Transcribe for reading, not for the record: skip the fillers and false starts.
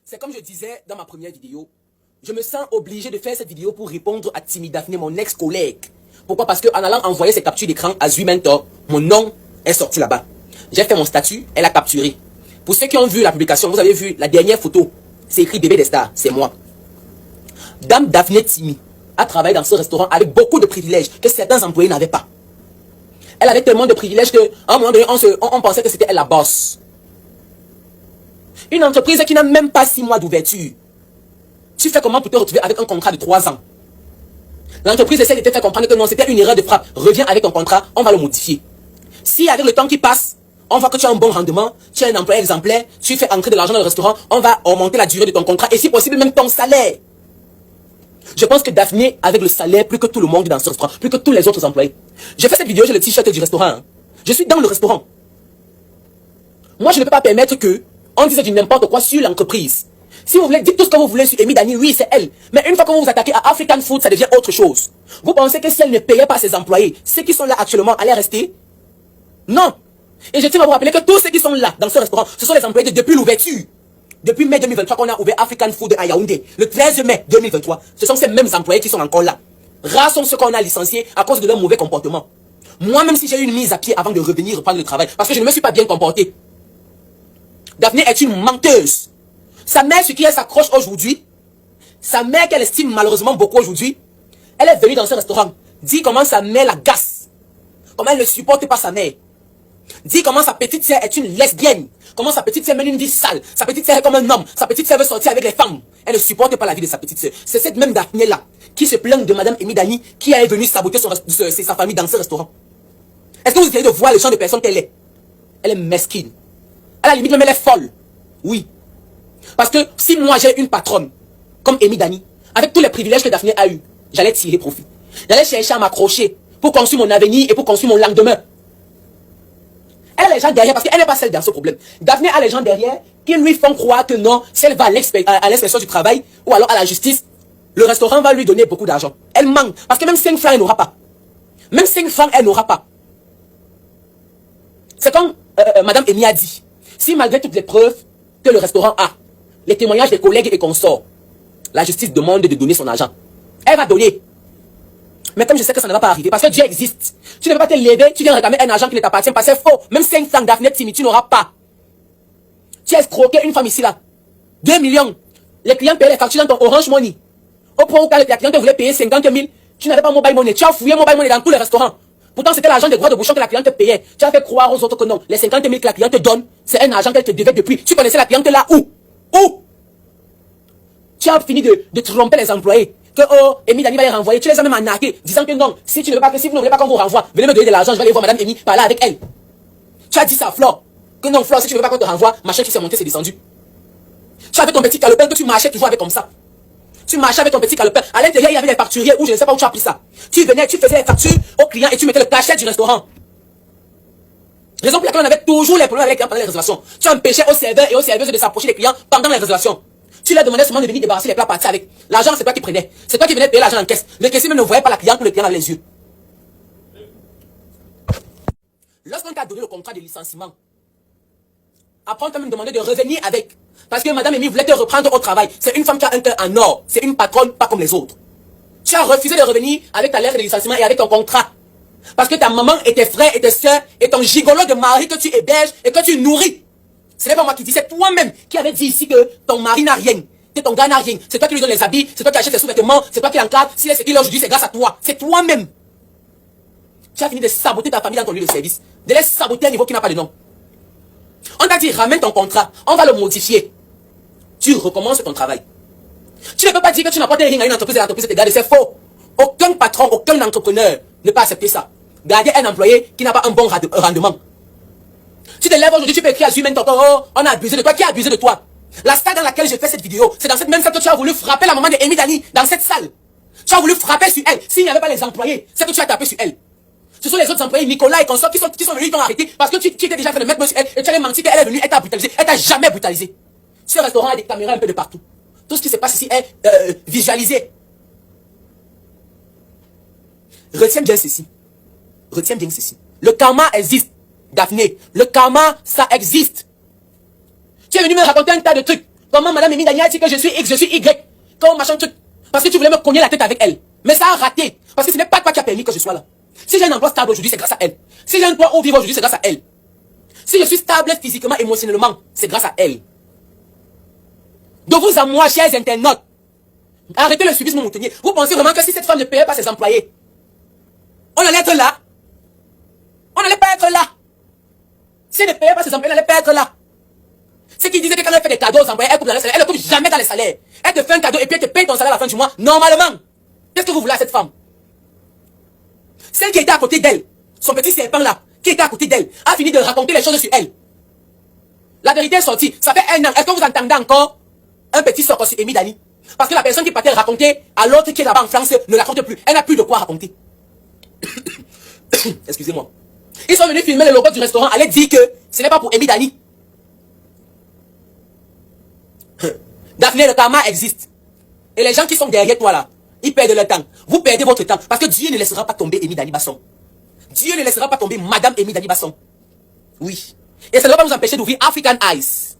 C'est comme je disais dans ma première vidéo, je me sens obligé de faire cette vidéo pour répondre à Timmy Daphné, mon ex-collègue. Pourquoi? Parce qu'en allant envoyer ses captures d'écran à Zui Mentor, mon nom est sorti là-bas. J'ai fait mon statut, elle a capturé. Pour ceux qui ont vu la publication, vous avez vu la dernière photo. C'est écrit Bébé des stars, c'est moi. Dame Daphné Timmy a travaillé dans ce restaurant avec beaucoup de privilèges que certains employés n'avaient pas. Elle avait tellement de privilèges qu'à un moment donné, on pensait que c'était elle la boss. Une entreprise qui n'a même pas 6 mois d'ouverture. Tu fais comment pour te retrouver avec un contrat de 3 ans? L'entreprise essaie de te faire comprendre que non, c'était une erreur de frappe. Reviens avec ton contrat, on va le modifier. Si avec le temps qui passe, on voit que tu as un bon rendement, tu es un employé exemplaire, tu fais entrer de l'argent dans le restaurant, on va augmenter la durée de ton contrat et si possible même ton salaire. Je pense que Daphné, avec le salaire, plus que tout le monde dans ce restaurant, plus que tous les autres employés. Je fais cette vidéo, j'ai le t-shirt du restaurant. Hein. Je suis dans le restaurant. Moi, je ne peux pas permettre que on dise du n'importe quoi sur l'entreprise. Si vous voulez, dites tout ce que vous voulez sur Amy Dani, oui, c'est elle. Mais une fois que vous vous attaquez à African Food, ça devient autre chose. Vous pensez que si elle ne payait pas ses employés, ceux qui sont là actuellement allaient rester? Non. Et je tiens à vous rappeler que tous ceux qui sont là, dans ce restaurant, ce sont les employés depuis l'ouverture. Depuis mai 2023 qu'on a ouvert African Food à Yaoundé. Le 13 mai 2023. Ce sont ces mêmes employés qui sont encore là. Rares sont ceux qu'on a licenciés à cause de leur mauvais comportement. Moi, même si j'ai eu une mise à pied avant de revenir reprendre le travail, parce que je ne me suis pas bien comporté. Daphné est une menteuse. Sa mère, sur qui elle s'accroche aujourd'hui, sa mère qu'elle estime malheureusement beaucoup aujourd'hui, elle est venue dans ce restaurant, dit comment sa mère la gasse, comment elle ne supporte pas sa mère, dit comment sa petite sœur est une lesbienne, comment sa petite sœur mène une vie sale, sa petite sœur est comme un homme, sa petite sœur veut sortir avec les femmes, elle ne supporte pas la vie de sa petite sœur. C'est cette même Daphné-là qui se plaint de Madame Amy Dani qui est venue saboter sa famille dans ce restaurant. Est-ce que vous essayez de voir le genre de personne qu'elle est? Elle est mesquine. À la limite même elle est folle. Oui. Parce que si moi j'ai une patronne, comme Amy Dani, avec tous les privilèges que Daphné a eu, j'allais tirer profit. J'allais chercher à m'accrocher pour construire mon avenir et pour construire mon lendemain. Elle a les gens derrière, parce qu'elle n'est pas seule dans ce problème. Daphné a les gens derrière qui lui font croire que non, si elle va à l'inspection du travail ou alors à la justice, le restaurant va lui donner beaucoup d'argent. Elle manque, parce que même 5 francs, elle n'aura pas. Même 5 francs, elle n'aura pas. C'est comme Madame Amy a dit. Si malgré toutes les preuves que le restaurant a, les témoignages des collègues et consorts, la justice demande de donner son argent, elle va donner. Mais comme je sais que ça ne va pas arriver, parce que Dieu existe, tu ne peux pas te lever, tu viens réclamer un argent qui ne t'appartient pas, c'est faux. Même 5 francs Daphné Timmy, tu n'auras pas. Tu as escroqué une femme ici là. 2 millions. Les clients payaient les factures dans ton Orange Money. Au point où la cliente voulait payer 50 000, tu n'avais pas mobile money. Tu as fouillé mobile money dans tous les restaurants. Pourtant, c'était l'argent des droits de bouchon que la cliente payait. Tu as fait croire aux autres que non. Les 50 000 que la cliente te donne, c'est un argent qu'elle te devait depuis. Tu connaissais la cliente là où? Où? Tu as fini de tromper les employés. Que oh, Amy Dani va les renvoyer. Tu les as même arnaqués, disant que non, si vous ne voulez pas qu'on vous renvoie, venez me donner de l'argent, je vais aller voir Madame Amy, parler avec elle. Tu as dit ça à Flore. Que non, Flore, si tu ne veux pas qu'on te renvoie, machin qui s'est monté, c'est descendu. Tu avais ton petit calepin que tu marchais toujours avec comme ça. Tu marchais avec ton petit calepin. À l'intérieur, il y avait des facturiers où je ne sais pas où tu as pris ça. Tu venais, tu faisais les factures aux clients et tu mettais le cachet du restaurant. Raison pour laquelle on avait toujours les problèmes avec les clients pendant les réservations. Tu empêchais aux serveurs et aux serveuses de s'approcher des clients pendant les réservations. Tu leur demandais seulement de venir débarrasser les plats partis avec. L'argent, c'est toi qui prenais. C'est toi qui venais payer l'argent en caisse. Le caissier même ne voyait pas la cliente que le client avait les yeux. Lorsqu'on t'a donné le contrat de licenciement, après on t'a même demandé de revenir avec. Parce que Madame Amy voulait te reprendre au travail. C'est une femme qui a un cœur en or. C'est une patronne, pas comme les autres. Tu as refusé de revenir avec ta lettre de licenciement et avec ton contrat. Parce que ta maman et tes frères et tes soeurs et ton gigolo de mari que tu héberges et que tu nourris. Ce n'est pas moi qui dis, c'est toi-même qui avais dit ici que ton mari n'a rien, que ton gars n'a rien. C'est toi qui lui donne les habits, c'est toi qui achètes ses sous-vêtements, c'est toi qui l'encadre. Si c'est ce qu'il est aujourd'hui, c'est grâce à toi. C'est toi-même. Tu as fini de saboter ta famille dans ton lieu de service. De les saboter à un niveau qui n'a pas de nom. On t'a dit, ramène ton contrat, on va le modifier. Tu recommences ton travail. Tu ne peux pas dire que tu n'apportes rien à une entreprise et l'entreprise te garde. C'est faux. Aucun patron, aucun entrepreneur ne peut accepter ça. Garder un employé qui n'a pas un bon rendement. Tu te lèves aujourd'hui, tu peux écrire à Zui Mentor, oh, on a abusé de toi. Qui a abusé de toi? La salle dans laquelle je fais cette vidéo, c'est dans cette même salle que tu as voulu frapper la maman de Amy Dani, dans cette salle. Tu as voulu frapper sur elle. S'il n'y avait pas les employés, c'est que tu as tapé sur elle. Ce sont les autres employés, Nicolas et consorts, qui sont venus, ils t'ont arrêté parce que tu étais déjà fait de mettre sur elle et tu avais menti qu'elle est venue, elle t'a brutalisé. Elle t'a jamais brutalisé. Ce restaurant a des caméras un peu de partout. Tout ce qui se passe ici est visualisé. Retiens bien ceci. Retiens bien ceci. Le karma existe, Daphné. Le karma, ça existe. Tu es venu me raconter un tas de trucs. Comment Madame Amy Dani a dit que je suis X, je suis Y? Comment machin truc? Parce que tu voulais me cogner la tête avec elle. Mais ça a raté. Parce que ce n'est pas toi qui a permis que je sois là. Si j'ai un emploi stable aujourd'hui, c'est grâce à elle. Si j'ai un toit où vivre aujourd'hui, c'est grâce à elle. Si je suis stable physiquement, émotionnellement, c'est grâce à elle. De vous à moi, chers internautes, arrêtez le subisme moutonnier. Vous pensez vraiment que si cette femme ne payait pas ses employés, on allait être là? On n'allait pas être là. Si elle ne payait pas ses employés, on n'allait pas être là. C'est qui disait que quand elle fait des cadeaux aux employés, elle coupe dans le salaire. Elle ne coupe jamais dans les salaires. Elle te fait un cadeau et puis elle te paye ton salaire à la fin du mois, normalement. Qu'est-ce que vous voulez à cette femme? Celle qui était à côté d'elle, son petit serpent là, qui était à côté d'elle, a fini de raconter les choses sur elle. La vérité est sortie. Ça fait 1 an. Est-ce que vous entendez encore un petit sort sur Amy Dani? Parce que la personne qui partait raconter à l'autre qui est là-bas en France ne la raconte plus. Elle n'a plus de quoi raconter. Excusez-moi. Ils sont venus filmer le logo du restaurant. Allez dire que ce n'est pas pour Amy Dani. Daphné, le karma existe. Et les gens qui sont derrière toi là, ils perdent leur temps. Vous perdez votre temps. Parce que Dieu ne laissera pas tomber Amy Dani Basson. Dieu ne laissera pas tomber Madame Amy Dani Basson. Oui. Et ça ne va pas nous empêcher d'ouvrir African Eyes.